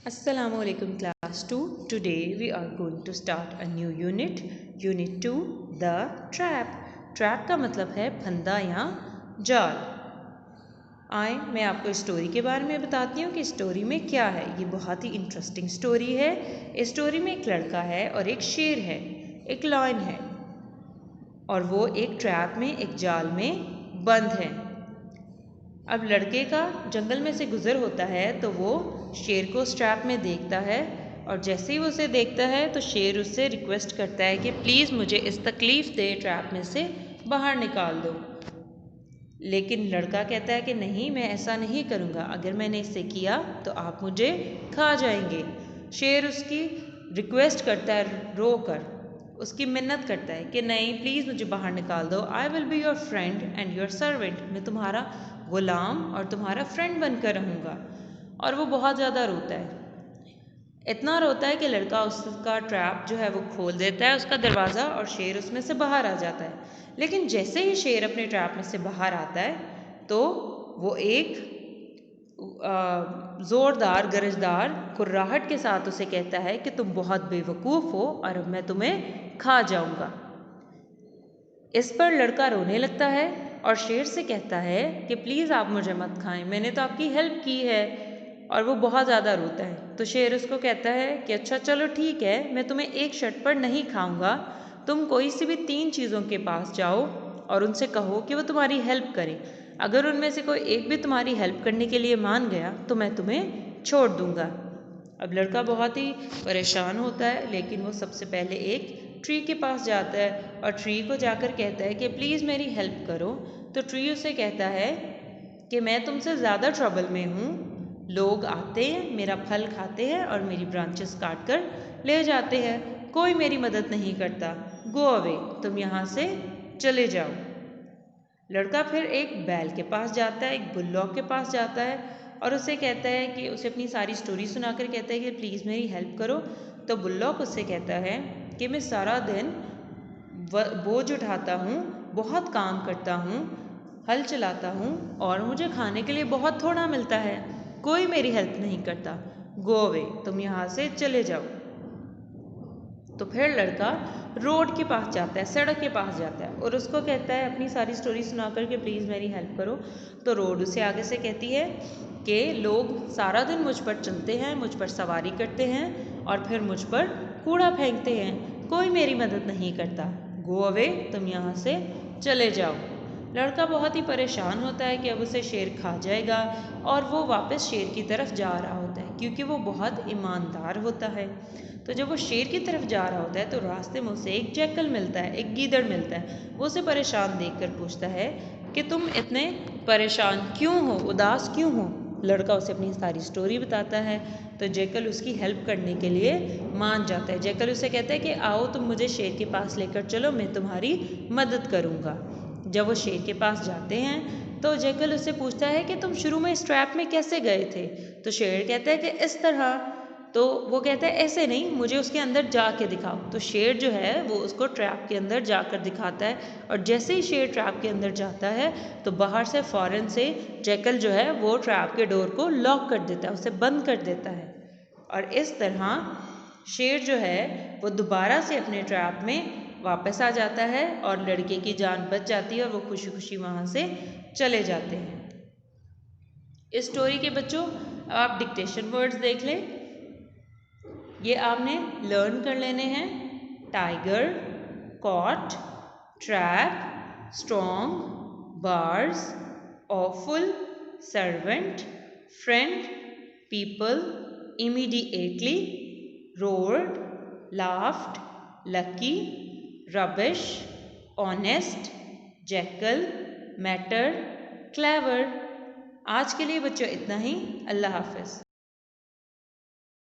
Assalamualaikum class 2. Today we are going to start a new unit. Unit 2, the trap. Trap का मतलब है फंदा या जाल। आए मैं आपको स्टोरी के बारे में बताती हूँ कि स्टोरी में क्या है। ये बहुत ही इंटरेस्टिंग स्टोरी है। इस स्टोरी में एक लड़का है और एक शेर है, एक लायन है, और वो एक ट्रैप में, एक जाल में बंद है। अब लड़के का जंगल में से गुजर होता है तो वो शेर को उस ट्रैप में देखता है, और जैसे ही वो उसे देखता है तो शेर उससे रिक्वेस्ट करता है कि प्लीज़ मुझे इस तकलीफ़ दे ट्रैप में से बाहर निकाल दो। लेकिन लड़का कहता है कि नहीं, मैं ऐसा नहीं करूँगा, अगर मैंने इसे किया तो आप मुझे खा जाएंगे। शेर उसकी रिक्वेस्ट करता है, रो कर उसकी मिन्नत करता है कि नहीं, प्लीज़ मुझे बाहर निकाल दो। I will be your friend and your servant. मैं तुम्हारा गुलाम और तुम्हारा फ्रेंड बनकर रहूँगा। और वो बहुत ज़्यादा रोता है, इतना रोता है कि लड़का उसका ट्रैप जो है वो खोल देता है, उसका दरवाज़ा, और शेर उसमें से बाहर आ जाता है। लेकिन जैसे ही शेर अपने ट्रैप में से बाहर आता है तो वो एक ज़ोरदार गरजदार कुर्राहट के साथ उसे कहता है कि तुम बहुत बेवकूफ़ हो और अब मैं तुम्हें खा जाऊंगा। इस पर लड़का रोने लगता है और शेर से कहता है कि प्लीज़ आप मुझे मत खाएं, मैंने तो आपकी हेल्प की है। और वो बहुत ज़्यादा रोता है तो शेर उसको कहता है कि अच्छा चलो ठीक है, मैं तुम्हें एक शर्त पर नहीं खाऊंगा। तुम कोई सी भी 3 चीज़ों के पास जाओ और उनसे कहो कि वो तुम्हारी हेल्प करें। अगर उनमें से कोई एक भी तुम्हारी हेल्प करने के लिए मान गया तो मैं तुम्हें छोड़ दूंगा। अब लड़का बहुत ही परेशान होता है, लेकिन वो सबसे पहले एक ट्री के पास जाता है और ट्री को जाकर कहता है कि प्लीज़ मेरी हेल्प करो। तो ट्री उसे कहता है कि मैं तुमसे ज़्यादा ट्रबल में हूँ। लोग आते हैं, मेरा फल खाते हैं और मेरी ब्रांचेस काट कर ले जाते हैं, कोई मेरी मदद नहीं करता। गो अवे, तुम यहाँ से चले जाओ। लड़का फिर एक बैल के पास जाता है, एक बुल्लॉक के पास जाता है और उसे कहता है कि उसे अपनी सारी स्टोरी सुनाकर कहता है कि प्लीज़ मेरी हेल्प करो। तो बुल्लॉक उससे कहता है कि मैं सारा दिन बोझ उठाता हूँ, बहुत काम करता हूँ, हल चलाता हूँ और मुझे खाने के लिए बहुत थोड़ा मिलता है, कोई मेरी हेल्प नहीं करता। गो अवे, तुम यहाँ से चले जाओ। तो फिर लड़का रोड के पास जाता है, सड़क के पास जाता है और उसको कहता है अपनी सारी स्टोरी सुना कर के प्लीज़ मेरी हेल्प करो। तो रोड उसे आगे से कहती है कि लोग सारा दिन मुझ पर चलते हैं, मुझ पर सवारी करते हैं और फिर मुझ पर कूड़ा फेंकते हैं, कोई मेरी मदद नहीं करता। गो अवे, तुम यहाँ से चले जाओ। लड़का बहुत ही परेशान होता है कि अब उसे शेर खा जाएगा और वो वापस शेर की तरफ जा रहा होता है क्योंकि वो बहुत ईमानदार होता है। तो जब वो शेर की तरफ जा रहा होता है तो रास्ते में उसे एक जैकल मिलता है, एक गीदड़ मिलता है। वो उसे परेशान देखकर पूछता है कि तुम इतने परेशान क्यों हो, उदास क्यों हो। लड़का उसे अपनी सारी स्टोरी बताता है तो जैकल उसकी हेल्प करने के लिए मान जाता है। जैकल उसे कहता है कि आओ तुम मुझे शेर के पास लेकर चलो, मैं तुम्हारी मदद करूँगा। जब वो शेर के पास जाते हैं तो जैकल उससे पूछता है कि तुम शुरू में इस ट्रैप में कैसे गए थे। तो शेर कहता है कि इस तरह। तो वो कहता है ऐसे नहीं, मुझे उसके अंदर जाके दिखाओ। तो शेर जो है वो उसको ट्रैप के अंदर जाकर दिखाता है, और जैसे ही शेर ट्रैप के अंदर जाता है तो बाहर से फौरन से जैकल जो है वो ट्रैप के डोर को लॉक कर देता है, उसे बंद कर देता है। और इस तरह शेर जो है वो दोबारा से अपने ट्रैप में वापस आ जाता है और लड़के की जान बच जाती है और वो खुशी खुशी वहाँ से चले जाते हैं। इस स्टोरी के बच्चों आप डिक्टेशन वर्ड्स देख लें, ये आपने लर्न कर लेने हैं। Tiger, caught, trap, strong, bars, awful, servant, friend, people, immediately, road, laughed, lucky, rubbish, honest, jackal, matter, clever. आज के लिए बच्चों इतना ही। अल्लाह हाफिज़।